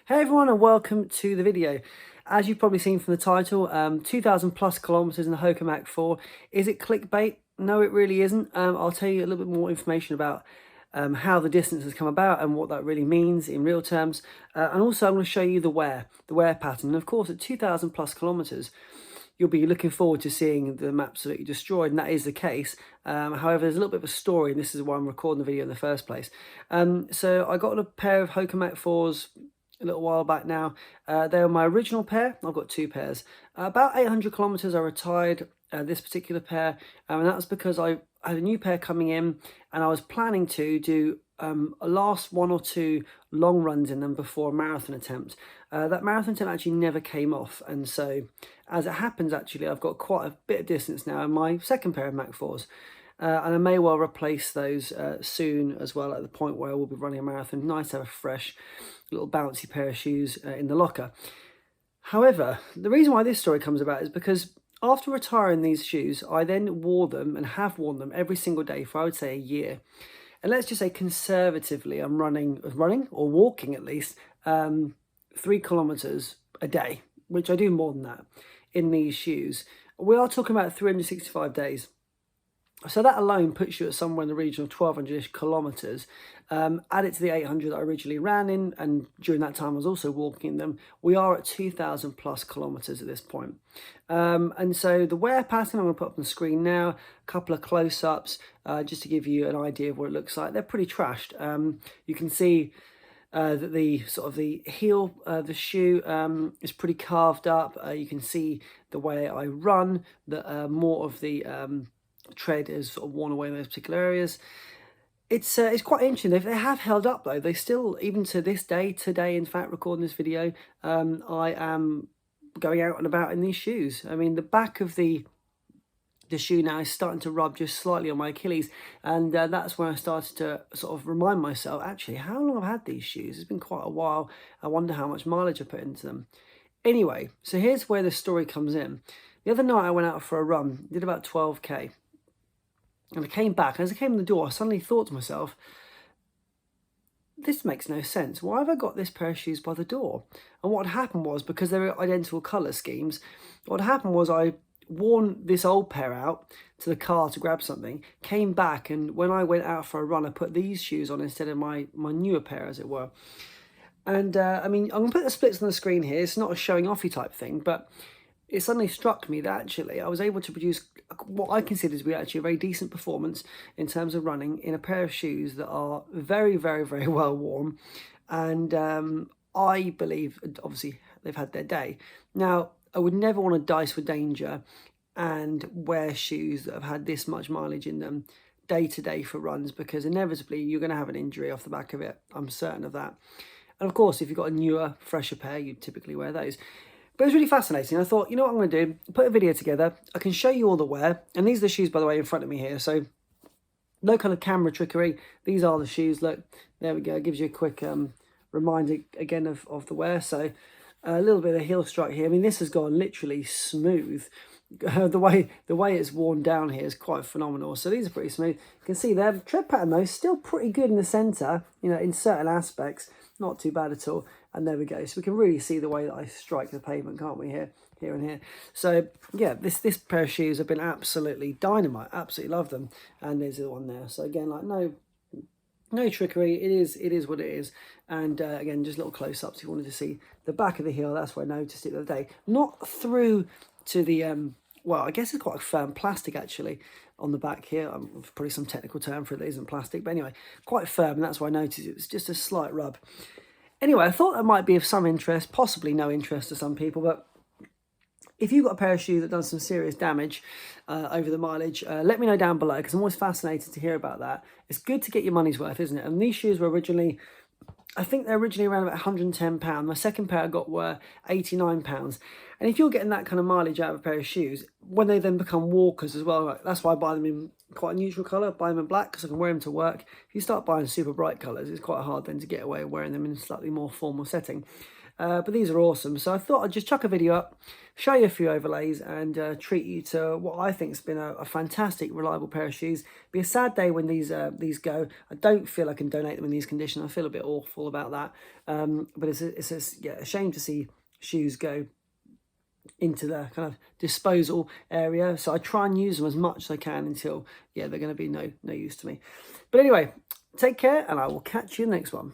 Hey everyone and welcome to the video. As you've probably seen from the title, 2,000 plus kilometers in the Hoka Mach 4. Is it clickbait? No, it really isn't. I'll tell you a little bit more information about how the distance has come about and what that really means in real terms. And also I'm going to show you the wear pattern. And of course at 2,000 plus kilometers, you'll be looking forward to seeing them absolutely destroyed, and that is the case. However, there's a little bit of a story, and this is why I'm recording the video in the first place. So I got a pair of Hoka Mach 4s a little while back now. They were my original pair. I've got two pairs. About 800 kilometers I retired this particular pair, and that's because I had a new pair coming in, and I was planning to do a last one or two long runs in them before a marathon attempt. That marathon attempt actually never came off, and so as it happens, actually I've got quite a bit of distance now in my second pair of Mach 4s. And I may well replace those soon as well, at the point where I will be running a marathon. Nice to have a fresh little bouncy pair of shoes in the locker. However, the reason why this story comes about is because after retiring these shoes, I then wore them and have worn them every single day for, I would say, a year. And let's just say conservatively, I'm running or walking at least 3 kilometers a day, which I do more than that in these shoes. We are talking about 365 days. So that alone puts you at somewhere in the region of 1,200-ish kilometers. Add it to the 800 that I originally ran in, and during that time I was also walking in them. We are at 2,000 plus kilometers at this point. And so the wear pattern I'm going to put up on the screen now, a couple of close-ups, just to give you an idea of what it looks like. They're pretty trashed. You can see that the sort of the heel, the shoe is pretty carved up. You can see the way I run, that more of the tread is sort of worn away in those particular areas. It's quite interesting. They have held up though. They still, even to this day, today in fact, recording this video, I am going out and about in these shoes. I mean, the back of the shoe now is starting to rub just slightly on my Achilles, and that's when I started to sort of remind myself, actually, how long I've had these shoes. It's been quite a while. I wonder how much mileage I put into them. Anyway, so here's where the story comes in. The other night I went out for a run, did about 12k. And I came back, and as I came in the door, I suddenly thought to myself, this makes no sense. Why have I got this pair of shoes by the door? And what happened was, because they were identical colour schemes, what happened was I worn this old pair out to the car to grab something, came back, and when I went out for a run, I put these shoes on instead of my newer pair, as it were. And I mean, I'm going to put the splits on the screen here. It's not a showing offy type thing, but it suddenly struck me that actually I was able to produce what I consider to be actually a very decent performance in terms of running in a pair of shoes that are very, very, very well worn. And I believe, obviously, they've had their day. Now, I would never want to dice for danger and wear shoes that have had this much mileage in them day to day for runs, because inevitably you're going to have an injury off the back of it. I'm certain of that. And of course, if you've got a newer, fresher pair, you typically wear those. But it was really fascinating. I thought, you know what I'm going to do? Put a video together. I can show you all the wear. And these are the shoes, by the way, in front of me here. So no kind of camera trickery. These are the shoes. Look, there we go. It gives you a quick reminder again of the wear. So a little bit of heel strut here. I mean, this has gone literally smooth. The way it's worn down here is quite phenomenal. So these are pretty smooth. You can see their tread pattern though is still pretty good in the centre. You know, in certain aspects, not too bad at all. And there we go. So we can really see the way that I strike the pavement, can't we? Here and here. So yeah, this pair of shoes have been absolutely dynamite. Absolutely love them. And there's the one there. So again, like no trickery. It is what it is. And again, just little close-ups. If you wanted to see the back of the heel, that's where I noticed it the other day. Not through to the well, I guess it's quite a firm plastic actually on the back here. Probably some technical term for it that isn't plastic, but anyway, quite firm, and that's why I noticed it was just a slight rub. Anyway, I thought that might be of some interest, possibly no interest to some people, but if you've got a pair of shoes that done some serious damage over the mileage, let me know down below, because I'm always fascinated to hear about that. It's good to get your money's worth, isn't it? And these shoes were originally, I think they're originally around about £110. My second pair I got were £89. And if you're getting that kind of mileage out of a pair of shoes, when they then become walkers as well, like, that's why I buy them in quite a neutral colour, buy them in black, because I can wear them to work. If you start buying super bright colours, it's quite hard then to get away with wearing them in a slightly more formal setting. but these are awesome. So I thought I'd just chuck a video up, show you a few overlays, and treat you to what I think's been a fantastic, reliable pair of shoes. Be a sad day when these go. I don't feel I can donate them in these conditions. I feel a bit awful about that. But it's yeah, a shame to see shoes go into the kind of disposal area. So I try and use them as much as I can until, yeah, they're going to be no use to me. But anyway, take care, and I will catch you in the next one.